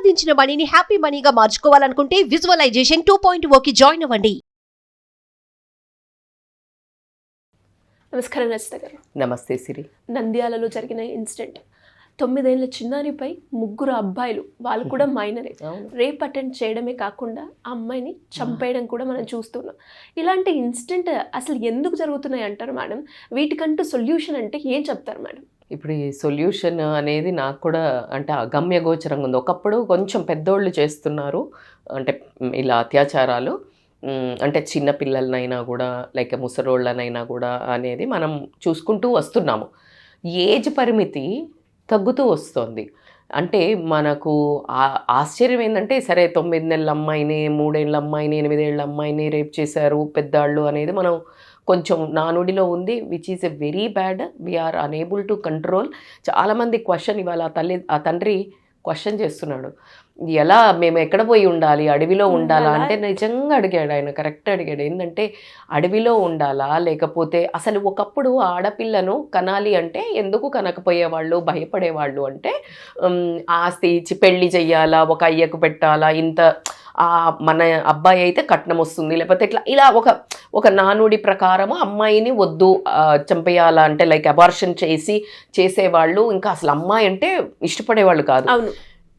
సంపాదించిన మనీని హ్యాపీ మనీగా మార్చుకోవాలనుకుంటే విజువలైజేషన్ 2.0కి జాయిన్ అవ్వండి. నమస్కారం రచిత గారు. నమస్తే సిరి. నంద్యాలలో జరిగిన ఇన్సిడెంట్, 9 ఏళ్ల చిన్నారిపై 3 అబ్బాయిలు, వాళ్ళు కూడా మైనరే, రేప్ అటెండ్ చేయడమే కాకుండా ఆ అమ్మాయిని చంపేయడం కూడా మనం చూస్తున్నాం. ఇలాంటి ఇన్సిడెంట్ అసలు ఎందుకు జరుగుతున్నాయి అంటారు మేడం? వీటికంటూ సొల్యూషన్ అంటే ఏం చెప్తారు మేడం? ఇప్పుడు ఈ సొల్యూషన్ అనేది నాకు కూడా అంటే అగమ్య గోచరంగా ఉంది. ఒకప్పుడు కొంచెం పెద్దోళ్ళు చేస్తున్నారు అంటే ఇలా అత్యాచారాలు, అంటే చిన్న పిల్లలనైనా కూడా లైక్ ముసలోళ్ళనైనా కూడా అనేది మనం చూసుకుంటూ వస్తున్నాము. ఏజ్ పరిమితి తగ్గుతూ వస్తుంది. అంటే మనకు ఆశ్చర్యం ఏంటంటే, సరే 9 నెలల అమ్మాయిని, 3 ఏళ్ళ అమ్మాయిని, 8 ఏళ్ళ అమ్మాయిని రేప్ చేశారు పెద్దాళ్ళు అనేది మనం కొంచెం నానుడిలో ఉంది, which is a very bad. We are unable to control. చాలామంది క్వశ్చన్ ఇవాళ ఆ తండ్రి క్వశ్చన్ చేస్తున్నాడు, ఎలా మేము ఎక్కడ పోయి ఉండాలి, అడవిలో ఉండాలా అంటే నిజంగా అడిగాడు ఆయన, కరెక్ట్ అడిగాడు. ఏంటంటే అడవిలో ఉండాలా లేకపోతే అసలు ఒకప్పుడు ఆడపిల్లను కనాలి అంటే ఎందుకు కనకపోయేవాళ్ళు, భయపడేవాళ్ళు అంటే ఆస్తి ఇచ్చి పెళ్లి చెయ్యాలా, ఒక అయ్యకు పెట్టాలా, ఇంత మన అబ్బాయి అయితే కట్నం వస్తుంది, లేకపోతే ఇట్లా ఇలా ఒక నానుడి ప్రకారము అమ్మాయిని వద్దు చంపేయాలా అంటే లైక్ అబార్షన్ చేసేవాళ్ళు. ఇంకా అసలు అమ్మాయి అంటే ఇష్టపడేవాళ్ళు కాదు.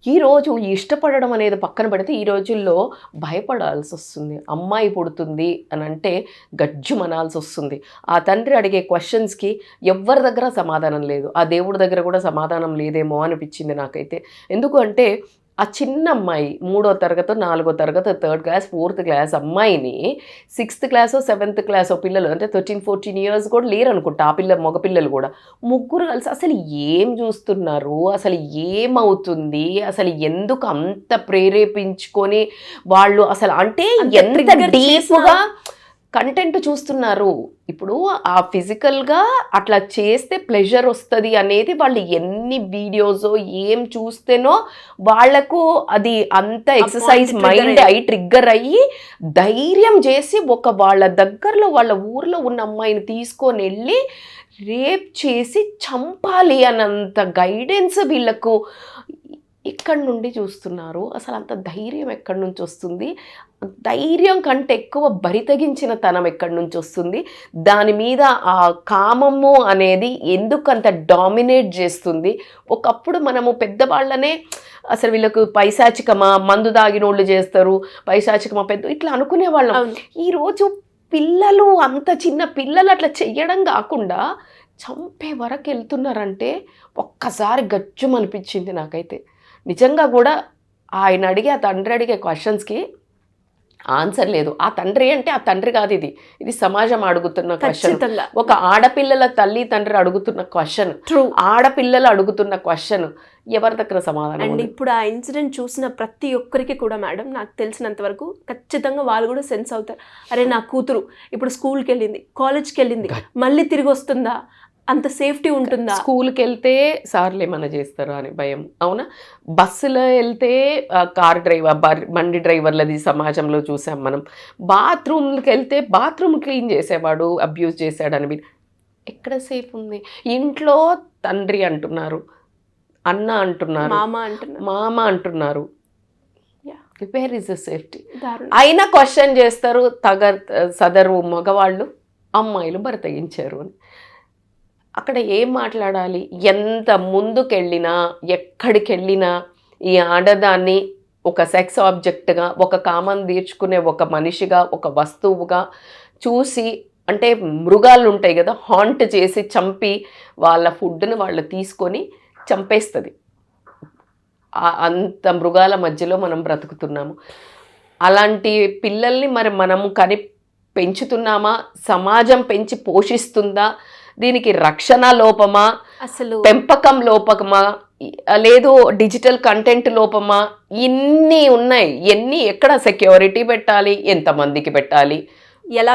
ఈరోజు ఇష్టపడడం అనేది పక్కన పెడితే ఈ రోజుల్లో భయపడాల్సి వస్తుంది. అమ్మాయి పుడుతుంది అని అంటే గజ్జు మనాల్సి వస్తుంది. ఆ తండ్రి అడిగే క్వశ్చన్స్కి ఎవరి దగ్గర సమాధానం లేదు. ఆ దేవుడి దగ్గర కూడా సమాధానం లేదేమో అనిపించింది నాకైతే. ఎందుకు అంటే ఆ చిన్న అమ్మాయి 3వ తరగతి, 4వ తరగతి, 3rd క్లాస్, 4th క్లాస్ అమ్మాయిని 6th క్లాసో 7th క్లాసో పిల్లలు అంటే 13-14 ఇయర్స్ కూడా లేరు అనుకుంటా ఆ మగపిల్లలు కూడా, ముగ్గురు కలిసి అసలు ఏం చూస్తున్నారు, అసలు ఏమవుతుంది, అసలు ఎందుకు అంత ప్రేరేపించుకొని వాళ్ళు అసలు అంటే ఎంత డీప్గా కంటెంట్ చూస్తున్నారు. ఇప్పుడు ఆ ఫిజికల్గా అట్లా చేస్తే ప్లెజర్ వస్తుంది అనేది వాళ్ళు ఎన్ని వీడియోసో ఏం చూస్తేనో వాళ్లకు అది అంత ఎక్సర్సైజ్ మైండ్ అయి ట్రిగ్గర్ అయ్యి ధైర్యం చేసి వాళ్ళ దగ్గరలో వాళ్ళ ఊర్లో ఉన్న అమ్మాయిని తీసుకొని వెళ్ళి రేప్ చేసి చంపాలి అన్నంత గైడెన్స్ వీళ్ళకు ఎక్కడి నుండి చూస్తున్నారు. అసలు అంత ధైర్యం ఎక్కడి నుంచి వస్తుంది? ధైర్యం కంటే ఎక్కువ బరితగించిన తనం ఎక్కడి నుంచి వస్తుంది? దాని మీద ఆ కామము అనేది ఎందుకు అంత డామినేట్ చేస్తుంది? ఒకప్పుడు మనము పెద్దవాళ్ళనే అసలు వీళ్ళకు పైశాచికమా, మందు దాగినోళ్ళు చేస్తారు, పైశాచికమా పెద్ద ఇట్లా అనుకునేవాళ్ళం. ఈరోజు పిల్లలు, అంత చిన్న పిల్లలు అట్లా చెయ్యడం కాకుండా చంపే వరకు వెళ్తున్నారంటే ఒక్కసారి గజ్జం అనిపించింది నాకైతే. నిజంగా కూడా ఆయన ఆ తండ్రి అడిగే క్వశ్చన్స్కి ఆన్సర్ లేదు. ఆ తండ్రి అంటే ఆ తండ్రి కాదు, ఇది సమాజం అడుగుతున్న క్వశ్చన్. ఒక ఆడపిల్లల తల్లి తండ్రి అడుగుతున్న క్వశ్చన్, ఆడపిల్లలు అడుగుతున్న క్వశ్చన్, ఎవరి దగ్గర సమాధానం? అండ్ ఇప్పుడు ఆ ఇన్సిడెంట్ చూసిన ప్రతి ఒక్కరికి కూడా మేడం నాకు తెలిసినంత వరకు ఖచ్చితంగా వాళ్ళు కూడా సెన్స్ అవుతారు, అరే నా కూతురు ఇప్పుడు స్కూల్కి వెళ్ళింది, కాలేజ్కి వెళ్ళింది, మళ్ళీ తిరిగి వస్తుందా, అంత సేఫ్టీ ఉంటుందా? స్కూల్కి వెళ్తే సార్లు ఏమైనా చేస్తారా అని భయం. అవునా, బస్సులో వెళ్తే కార్ డ్రైవర్, బండి డ్రైవర్లది సమాజంలో చూసాం మనం. బాత్రూమ్కి వెళ్తే బాత్రూమ్ క్లీన్ చేసేవాడు అబ్యూజ్ చేశాడని ఎక్కడ సేఫ్ ఉంది? ఇంట్లో తండ్రి అంటున్నారు, అన్న అంటున్నారు, మామ అంటున్నారు. Where is the safety? అయినా క్వశ్చన్ చేస్తారు సదరు మగవాళ్ళు, అమ్మాయిలు బరితెగించారు అని. అక్కడ ఏం మాట్లాడాలి? ఎంత ముందుకెళ్ళినా ఎక్కడికి వెళ్ళినా ఈ ఆడదాన్ని ఒక సెక్స్ ఆబ్జెక్ట్గా, ఒక కామం తీర్చుకునే ఒక మనిషిగా, ఒక వస్తువుగా చూసి, అంటే మృగాలు ఉంటాయి కదా, హాంట్ చేసి చంపి వాళ్ళ ఫుడ్ని వాళ్ళు తీసుకొని చంపేస్తుంది. అంత మృగాల మధ్యలో మనం బ్రతుకుతున్నాము. అలాంటి పిల్లల్ని మరి మనము పెంచుతున్నామా? సమాజం పెంచి పోషిస్తుందా? దీనికి రక్షణ లోపమా, అసలు పెంపకం లోపమా, లేదు డిజిటల్ కంటెంట్ లోపమా? ఇన్ని ఉన్నాయి. ఎక్కడ సెక్యూరిటీ పెట్టాలి, ఎంతమందికి పెట్టాలి, ఎలా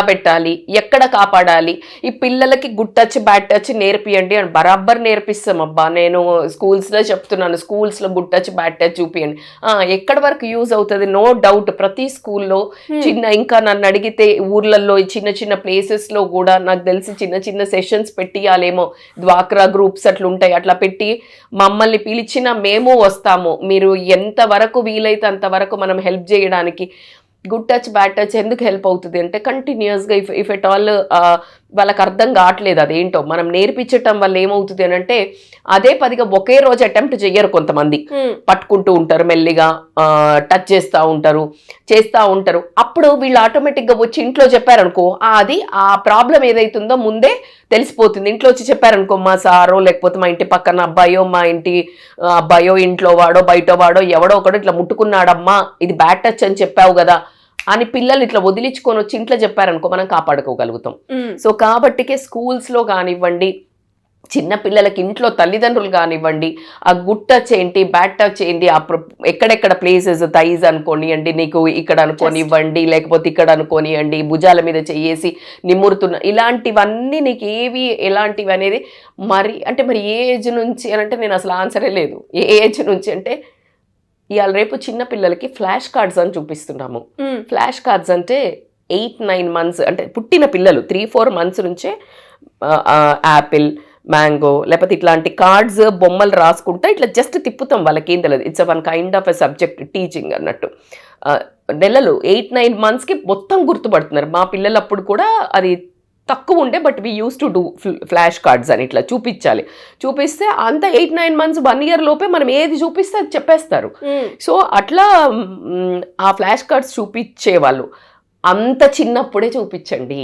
పెట్టాలి, ఎక్కడ కాపాడాలి, ఈ పిల్లలకి గుడ్ టచ్ బ్యాడ్ టచ్ నేర్పియండి అని బరాబర్ నేర్పిస్తాం అబ్బా. నేను స్కూల్స్లో చెప్తున్నాను, స్కూల్స్లో గుడ్ టచ్ బ్యాడ్ టచ్ చూపియండి. ఎక్కడి వరకు యూజ్ అవుతుంది, నో డౌట్. ప్రతి స్కూల్లో ఇంకా నన్ను అడిగితే ఊర్లలో చిన్న చిన్న ప్లేసెస్లో కూడా నాకు తెలిసి చిన్న చిన్న సెషన్స్ పెట్టియాలేమో, డ్వాక్రా గ్రూప్స్ అట్లా ఉంటాయి, అట్లా పెట్టి మమ్మల్ని పిలిచిన మేము వస్తాము, మీరు ఎంతవరకు వీలైతే అంతవరకు మనం హెల్ప్ చేయడానికి. గుడ్ టచ్ బ్యాడ్ టచ్ ఎందుకు హెల్ప్ అవుతుంది అంటే కంటిన్యూస్గా ఇఫ్ ఎట్ ఆల్ వాళ్ళకి అర్థం కావట్లేదు అదేంటో మనం నేర్పించటం వల్ల ఏమవుతుంది అని అంటే అదే పదిగా ఒకే రోజు అటెంప్ట్ చెయ్యరు. కొంతమంది పట్టుకుంటూ ఉంటారు, మెల్లిగా టచ్ చేస్తూ ఉంటారు. అప్పుడు వీళ్ళు ఆటోమేటిక్గా వచ్చి ఇంట్లో చెప్పారనుకో, అది ఆ ప్రాబ్లం ఏదైతుందో ముందే తెలిసిపోతుంది. ఇంట్లో వచ్చి చెప్పారనుకో, మా సారో లేకపోతే మా ఇంటి పక్కన అబ్బాయో మా ఇంటి అబ్బాయో ఇంట్లో వాడో బయట వాడో ఎవడో ఒకడో ఇట్లా ముట్టుకున్నాడమ్మా, ఇది బ్యాడ్ టచ్ అని చెప్పావు కదా అని పిల్లలు ఇట్లా వదిలించుకొని వచ్చి ఇంట్లో చెప్పారనుకో, మనం కాపాడుకోగలుగుతాం. సో కాబట్టికే స్కూల్స్లో కానివ్వండి, చిన్న పిల్లలకి ఇంట్లో తల్లిదండ్రులు కానివ్వండి, ఆ గుడ్ టచ్ ఏంటి బ్యాడ్ టచ్ ఏంటి, ఎక్కడెక్కడ ప్లేసెస్, థైజ్ అనుకోనివ్వండి, నీకు ఇక్కడ అనుకోనివ్వండి, లేకపోతే ఇక్కడ అనుకోనివ్వండి, భుజాల మీద చేసి నిమురుతున్న ఇలాంటివన్నీ నీకు ఏవి ఎలాంటివి అనేది మరి ఏ ఏజ్ నుంచి అని అంటే నేను అసలు ఆన్సరే లేదు. ఏ ఏజ్ నుంచి అంటే ఇవాళ రేపు చిన్న పిల్లలకి ఫ్లాష్ కార్డ్స్ అని చూపిస్తున్నాము. ఫ్లాష్ కార్డ్స్ అంటే 8-9 months అంటే పుట్టిన పిల్లలు 3-4 months నుంచే యాపిల్, మ్యాంగో లేకపోతే ఇట్లాంటి కార్డ్స్ బొమ్మలు రాసుకుంటా ఇట్లా జస్ట్ తిప్పుతాం, వాళ్ళకి ఏం తెలియదు. It's one kind of a subject teaching అన్నట్టు. నెలలు 8-9 monthsకి మొత్తం గుర్తుపడుతున్నారు. మా పిల్లలు అప్పుడు కూడా అది తక్కువ ఉండే, but we use to do flash cards అని ఇట్లా చూపిస్తే అంత 8-9 months 1 year లోపే మనం ఏది చూపిస్తే అది చెప్పేస్తారు. సో అట్లా ఆ ఫ్లాష్ కార్డ్స్ చూపించేవాళ్ళు. అంత చిన్నప్పుడే చూపించండి.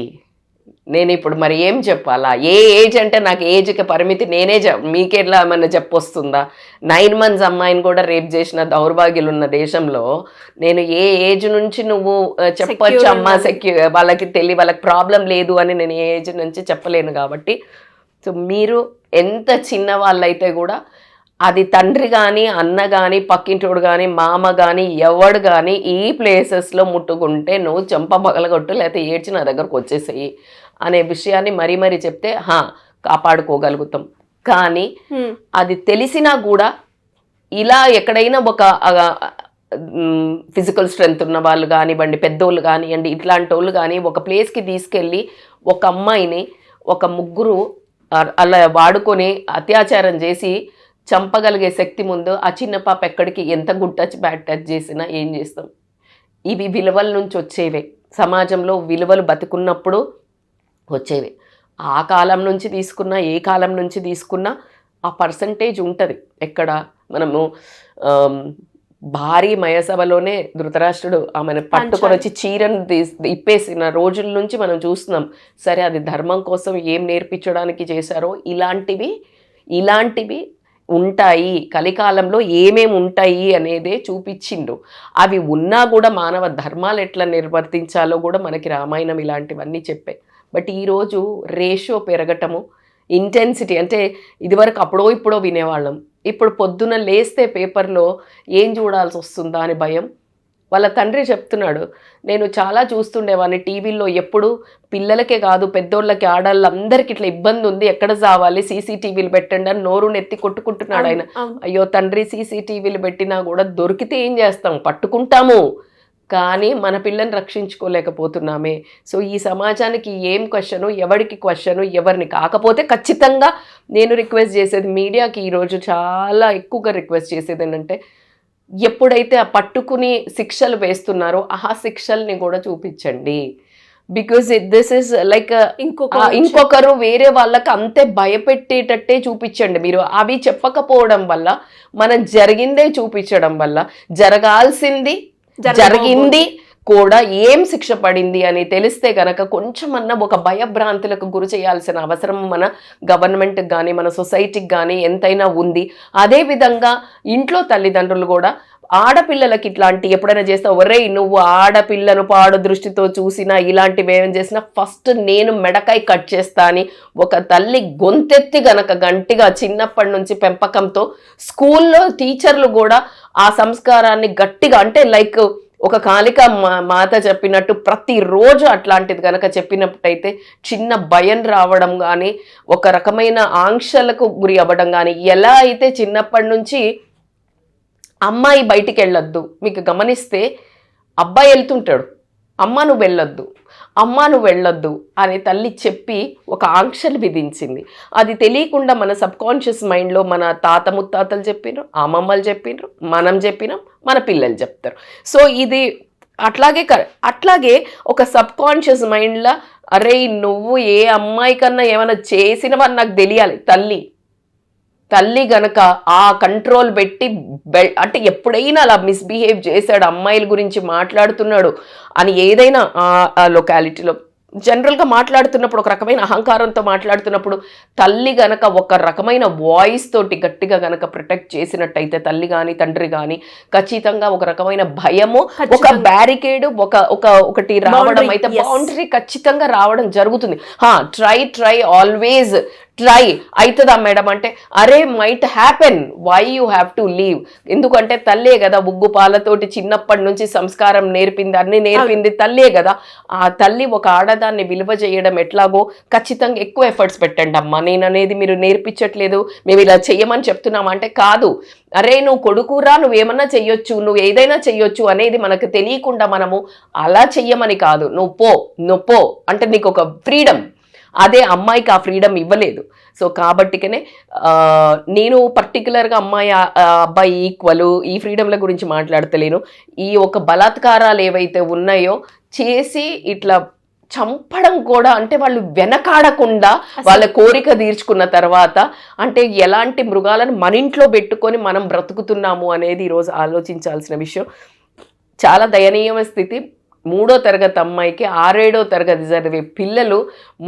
నేను ఇప్పుడు మరి ఏం చెప్పాలా, ఏ ఏజ్ అంటే నాకు ఏజ్కి పరిమితి నేనే మీకెట్లా ఏమన్నా చెప్పొస్తుందా? 9 months అమ్మాయిని కూడా రేప్ చేసిన దౌర్భాగ్యులు ఉన్న దేశంలో నేను ఏ ఏజ్ నుంచి నువ్వు చెప్పొచ్చు అమ్మా వాళ్ళకి ప్రాబ్లం లేదు అని నేను ఏ ఏజ్ నుంచి చెప్పలేను. కాబట్టి సో మీరు ఎంత చిన్న వాళ్ళైతే కూడా అది తండ్రి కానీ అన్న కానీ పక్కింటోడు కానీ మామ కానీ ఎవడు కానీ ఈ ప్లేసెస్లో ముట్టుకుంటే నువ్వు చెంప పగలగొట్టు, లేకపోతే ఏడ్చి నా దగ్గరకు వచ్చేసేయి అనే విషయాన్ని మరీ చెప్తే కాపాడుకోగలుగుతాం. కానీ అది తెలిసినా కూడా ఇలా ఎక్కడైనా ఒక ఫిజికల్ స్ట్రెంగ్త్ ఉన్న వాళ్ళు కానివ్వండి, పెద్దోళ్ళు కానివ్వండి, ఇట్లాంటి వాళ్ళు కానీ ఒక ప్లేస్కి తీసుకెళ్ళి ఒక అమ్మాయిని ఒక ముగ్గురు అలా వాడుకొని అత్యాచారం చేసి చంపగలిగే శక్తి ముందు ఆ చిన్న పాప ఎక్కడికి ఎంత గుడ్ టచ్ బ్యాడ్ టచ్ చేసినా ఏం చేస్తాం? ఇవి విలువల నుంచి వచ్చేవే, సమాజంలో విలువలు బతుకున్నప్పుడు వచ్చేవి. ఆ కాలం నుంచి తీసుకున్నా ఏ కాలం నుంచి తీసుకున్నా ఆ పర్సంటేజ్ ఉంటుంది. ఎక్కడ మనము భారీ మయసభలోనే ధృతరాష్ట్రుడు ఆమెను పట్టుకొని వచ్చి చీరను ఇప్పేసిన రోజుల నుంచి మనం చూస్తున్నాం. సరే అది ధర్మం కోసం ఏం నేర్పించడానికి చేశారో ఇలాంటివి ఉంటాయి, కలికాలంలో ఏమేమి ఉంటాయి అనేదే చూపించిండు. అవి ఉన్నా కూడా మానవ ధర్మాలు ఎట్లా నిర్వర్తించాలో కూడా మనకి రామాయణం ఇలాంటివన్నీ చెప్పాయి. బట్ ఈరోజు రేషియో పెరగటము, ఇంటెన్సిటీ అంటే ఇదివరకు అప్పుడో ఇప్పుడో వినేవాళ్ళం, ఇప్పుడు పొద్దున లేస్తే పేపర్లో ఏం చూడాల్సి వస్తుందా అని భయం. వాళ్ళ తండ్రి చెప్తున్నాడు, నేను చాలా చూస్తుండేవాడిని టీవీల్లో, ఎప్పుడు పిల్లలకే కాదు పెద్దోళ్ళకి ఆడవాళ్ళందరికీ ఇట్లా ఇబ్బంది ఉంది, ఎక్కడ చావాలి, సీసీటీవీలు పెట్టండి అని నోరు నెత్తి కొట్టుకుంటున్నాడు ఆయన. అయ్యో తండ్రి, సీసీటీవీలు పెట్టినా కూడా దొరికితే ఏం చేస్తాం, పట్టుకుంటాము, కానీ మన పిల్లని రక్షించుకోలేకపోతున్నామే. సో ఈ సమాజానికి ఏం క్వశ్చను, ఎవరికి క్వశ్చను, ఎవరిని కాకపోతే ఖచ్చితంగా నేను రిక్వెస్ట్ చేసేది మీడియాకి ఈరోజు చాలా ఎక్కువగా రిక్వెస్ట్ చేసేది ఏంటంటే, ఎప్పుడైతే ఆ పట్టుకుని శిక్షలు వేస్తున్నారో ఆ శిక్షల్ని కూడా చూపించండి. బికాజ్ దిస్ ఇస్ లైక్ ఇంకొకరు వేరే వాళ్ళకి అంతే భయపెట్టేటట్టే చూపించండి. మీరు అవి చెప్పకపోవడం వల్ల, మనం జరిగిందే చూపించడం వల్ల, జరగాల్సింది జరిగింది కూడా ఏం శిక్ష పడింది అని తెలిస్తే కనుక కొంచెమన్నా ఒక భయభ్రాంతులకు గురి చేయాల్సిన అవసరం మన గవర్నమెంట్కి కానీ మన సొసైటీకి కానీ ఎంతైనా ఉంది. అదేవిధంగా ఇంట్లో తల్లిదండ్రులు కూడా ఆడపిల్లలకి ఇట్లాంటి ఎప్పుడైనా చేస్తా, ఒరే నువ్వు ఆడపిల్లను పాడు దృష్టితో చూసినా ఇలాంటివి ఏం చేసినా ఫస్ట్ నేను మెడకాయ కట్ చేస్తా అని ఒక తల్లి గొంతెత్తి గనక గట్టిగా చిన్నప్పటి నుంచి పెంపకంతో స్కూల్లో టీచర్లు కూడా ఆ సంస్కారాన్ని గట్టిగా, అంటే లైక్ ఒక కాళిక మాత చెప్పినట్టు ప్రతిరోజు అట్లాంటిది కనుక చెప్పినట్టయితే చిన్న భయం రావడం కానీ ఒక రకమైన ఆంక్షలకు గురి అవ్వడం కానీ, ఎలా అయితే చిన్నప్పటి నుంచి అమ్మాయి బయటికి వెళ్ళొద్దు, మీకు గమనిస్తే అబ్బాయి వెళ్తుంటాడు, అమ్మ నువ్వు వెళ్ళొద్దు, అమ్మ నువ్వు వెళ్ళొద్దు అని తల్లి చెప్పి ఒక ఆంక్షలు విధించింది. అది తెలియకుండా మన సబ్కాన్షియస్ మైండ్లో మన తాత ముత్తాతలు చెప్పినారు, అమ్మమ్మలు చెప్పినారు, మనం చెప్పినాం, మన పిల్లలు చెప్తారు. సో ఇది అట్లాగే ఒక సబ్కాన్షియస్ మైండ్లో అరే నువ్వు ఏ అమ్మాయి కన్నా ఏమైనా చేసినవని నాకు తెలియాలి. తల్లి గనక ఆ కంట్రోల్ పెట్టి అంటే ఎప్పుడైనా అలా మిస్బిహేవ్ చేశాడు, అమ్మాయిల గురించి మాట్లాడుతున్నాడు అని ఏదైనా ఆ లొకాలిటీలో జనరల్గా మాట్లాడుతున్నప్పుడు ఒక రకమైన అహంకారంతో మాట్లాడుతున్నప్పుడు తల్లి గనక ఒక రకమైన వాయిస్ తోటి గట్టిగా గనక ప్రొటెక్ట్ చేసినట్టయితే తల్లి కానీ తండ్రి కానీ ఖచ్చితంగా ఒక రకమైన భయము, ఒక బ్యారికేడ్, ఒకటి రావడం అయితే బౌండరీ ఖచ్చితంగా రావడం జరుగుతుంది. ట్రై ఆల్వేస్ ట్రై అవుతుందా మేడం అంటే అరే might happen, why you have to leave. ఎందుకంటే తల్లే కదా ఉగ్గు పాలతోటి చిన్నప్పటి నుంచి సంస్కారం నేర్పింది, అన్ని నేర్పింది తల్లే కదా. ఆ తల్లి ఒక ఆడదాన్ని విలువ చేయడం ఎట్లాగో ఖచ్చితంగా ఎక్కువ ఎఫర్ట్స్ పెట్టండి అమ్మా. నేను అనేది మీరు నేర్పించట్లేదు, మేము ఇలా చెయ్యమని చెప్తున్నాం అంటే కాదు. అరే నువ్వు కొడుకురా, నువ్వేమన్నా చెయ్యొచ్చు, నువ్వు ఏదైనా చెయ్యొచ్చు అనేది మనకు తెలియకుండా మనము అలా చెయ్యమని కాదు, నువ్వు పో అంటే నీకు ఒక ఫ్రీడమ్. అదే అమ్మాయికి ఆ ఫ్రీడమ్ ఇవ్వలేదు. సో కాబట్టికనే నేను పర్టికులర్గా అమ్మాయి అబ్బాయి ఈక్వల్ ఈ ఫ్రీడమ్ల గురించి మాట్లాడతలేను. ఈ ఒక బలాత్కారాలు ఏవైతే ఉన్నాయో చేసి ఇట్లా చంపడం కూడా, అంటే వాళ్ళు వెనకాడకుండా వాళ్ళ కోరిక తీర్చుకున్న తర్వాత అంటే ఎలాంటి మృగాలను మన ఇంట్లో పెట్టుకొని మనం బ్రతుకుతున్నాము అనేది ఈరోజు ఆలోచించాల్సిన విషయం. చాలా దయనీయమైన స్థితి. 3వ తరగతి అమ్మాయికి 6వ తరగతి చదివే పిల్లలు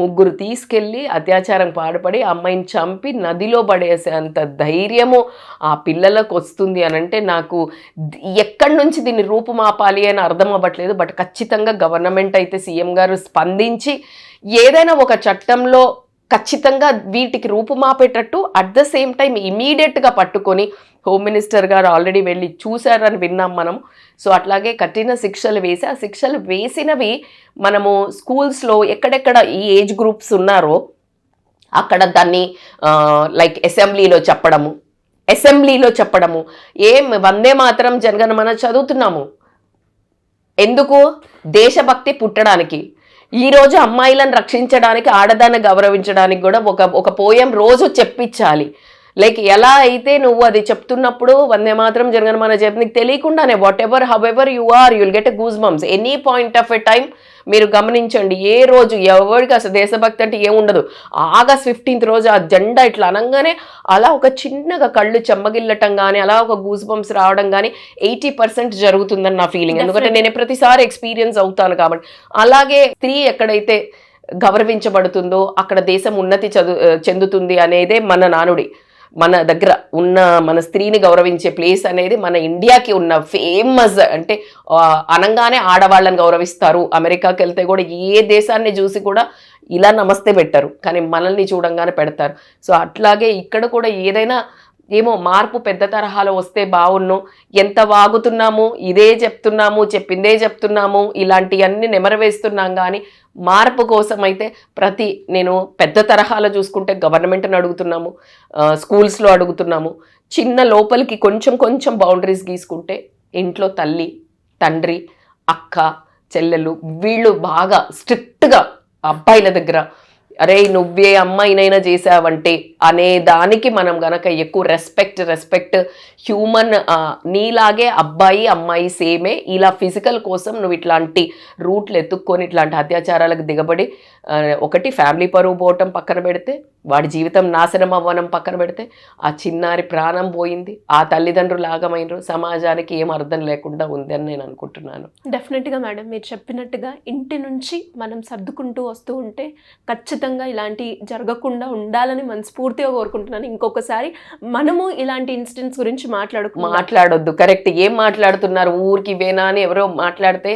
3 తీసుకెళ్ళి అత్యాచారం పాడుపడి అమ్మాయిని చంపి నదిలో పడేసే అంత ధైర్యము ఆ పిల్లలకు వస్తుంది అని అంటే నాకు ఎక్కడి నుంచి దీన్ని రూపుమాపాలి అని అర్థం అవ్వట్లేదు. బట్ ఖచ్చితంగా గవర్నమెంట్ అయితే సీఎం గారు స్పందించి ఏదైనా ఒక చట్టంలో ఖచ్చితంగా వీటికి రూపుమాపేటట్టు అట్ ద సేమ్ టైం ఇమీడియట్గా పట్టుకొని హోమ్ మినిస్టర్ గారు ఆల్రెడీ వెళ్ళి చూశారని విన్నాం మనం. సో అట్లాగే కఠిన శిక్షలు వేసి ఆ శిక్షలు వేసినవి మనము స్కూల్స్లో ఎక్కడెక్కడ ఈ ఏజ్ గ్రూప్స్ ఉన్నారో అక్కడ దాన్ని లైక్ అసెంబ్లీలో చెప్పడము. వందే మాతరం జనగణమన చదువుతున్నాము ఎందుకు? దేశభక్తి పుట్టడానికి. ఈరోజు అమ్మాయిలను రక్షించడానికి, ఆడదాన్ని గౌరవించడానికి కూడా ఒక పోయం రోజు చెప్పించాలి. లైక్ ఎలా అయితే నువ్వు అది చెప్తున్నప్పుడు వందే మాత్రం జనగణమన చెప్పి నీకు తెలియకుండానే whatever however you are you'll get a goose bumps any point of a time. మీరు గమనించండి, ఏ రోజు ఎవరికి అసలు దేశభక్తి అంటే ఏముండదు. ఆగస్ట్ 15th రోజు ఆ జెండా ఇట్లా అనగానే అలా ఒక చిన్నగా కళ్ళు చెమ్మగిల్లటం కానీ అలా ఒక గూస్ బంప్స్ రావడం కానీ 80% జరుగుతుందని నా ఫీలింగ్. ఎందుకంటే నేను ప్రతిసారి ఎక్స్పీరియన్స్ అవుతాను కాబట్టి. అలాగే స్త్రీ ఎక్కడైతే గౌరవించబడుతుందో అక్కడ దేశం ఉన్నతి చెందుతుంది అనేదే మన నానుడి. మన దగ్గర ఉన్న మన స్త్రీని గౌరవించే ప్లేస్ అనేది మన ఇండియాకి ఉన్న ఫేమస్. అంటే అనంగానే ఆడవాళ్ళని గౌరవిస్తారు. అమెరికాకి వెళ్తే కూడా ఏ దేశాన్ని చూసి కూడా ఇలా నమస్తే పెట్టరు, కానీ మనల్ని చూడంగానే పెడతారు. సో అట్లాగే ఇక్కడ కూడా ఏదైనా ఏమో మార్పు పెద్ద తరహాలో వస్తే బాగున్ను. ఎంత వాగుతున్నాము, ఇదే చెప్తున్నాము, చెప్పిందే చెప్తున్నాము, ఇలాంటివన్నీ నెమరవేస్తున్నాం. కానీ మార్పు కోసం అయితే నేను పెద్ద తరహాలో చూసుకుంటే గవర్నమెంట్ని అడుగుతున్నాము, స్కూల్స్లో అడుగుతున్నాము. చిన్న లోపలికి కొంచెం బౌండరీస్ గీసుకుంటే ఇంట్లో తల్లి, తండ్రి, అక్క, చెల్లెలు వీళ్ళు బాగా స్ట్రిక్ట్గా అబ్బాయిల దగ్గర అరే నువ్వే అమ్మాయినైనా చేసావంటే అనే దానికి మనం గనక ఎక్కువ రెస్పెక్ట్ హ్యూమన్ నీలాగే అబ్బాయి అమ్మాయి సేమే. ఇలా ఫిజికల్ కోసం నువ్వు ఇట్లాంటి రూట్లు ఎత్తుక్కొని ఇట్లాంటి అత్యాచారాలకు దిగబడి ఒకటి ఫ్యామిలీ పరువు పోవటం పక్కన పెడితే, వాడి జీవితం నాశనం అవ్వడం పక్కన పెడితే, ఆ చిన్నారి ప్రాణం పోయింది, ఆ తల్లిదండ్రులు ఆగమైనరు, సమాజానికి ఏం అర్థం లేకుండా ఉంది అని నేను అనుకుంటున్నాను. డెఫినెట్గా మేడం, మీరు చెప్పినట్టుగా ఇంటి నుంచి మనం సర్దుకుంటూ వస్తూ ఉంటే ఖచ్చితంగా ఇలాంటి జరగకుండా ఉండాలని మనస్ఫూర్తిగా కోరుకుంటున్నాను. ఇంకొకసారి మనము ఇలాంటి ఇన్సిడెంట్స్ గురించి మాట్లాడొద్దు. కరెక్ట్. ఏం మాట్లాడుతున్నారు ఊరికి వేనా అని ఎవరో మాట్లాడితే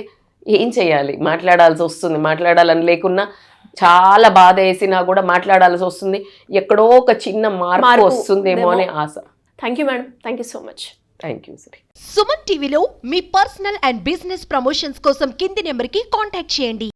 ఏం చేయాలి? మాట్లాడాల్సి వస్తుంది. మాట్లాడాలని లేకున్నా చాలా బాధ వేసినా కూడా మాట్లాడాల్సి వస్తుంది. ఎక్కడో ఒక చిన్న మార్పు వస్తుందేమో అనే ఆశ. Thank you madam, thank you so much. Thank you Shri. Suman టీవీలో మీ పర్సనల్ అండ్ బిజినెస్ ప్రమోషన్స్ కోసం కింది నెంబర్కి కాంటాక్ట్ చేయండి.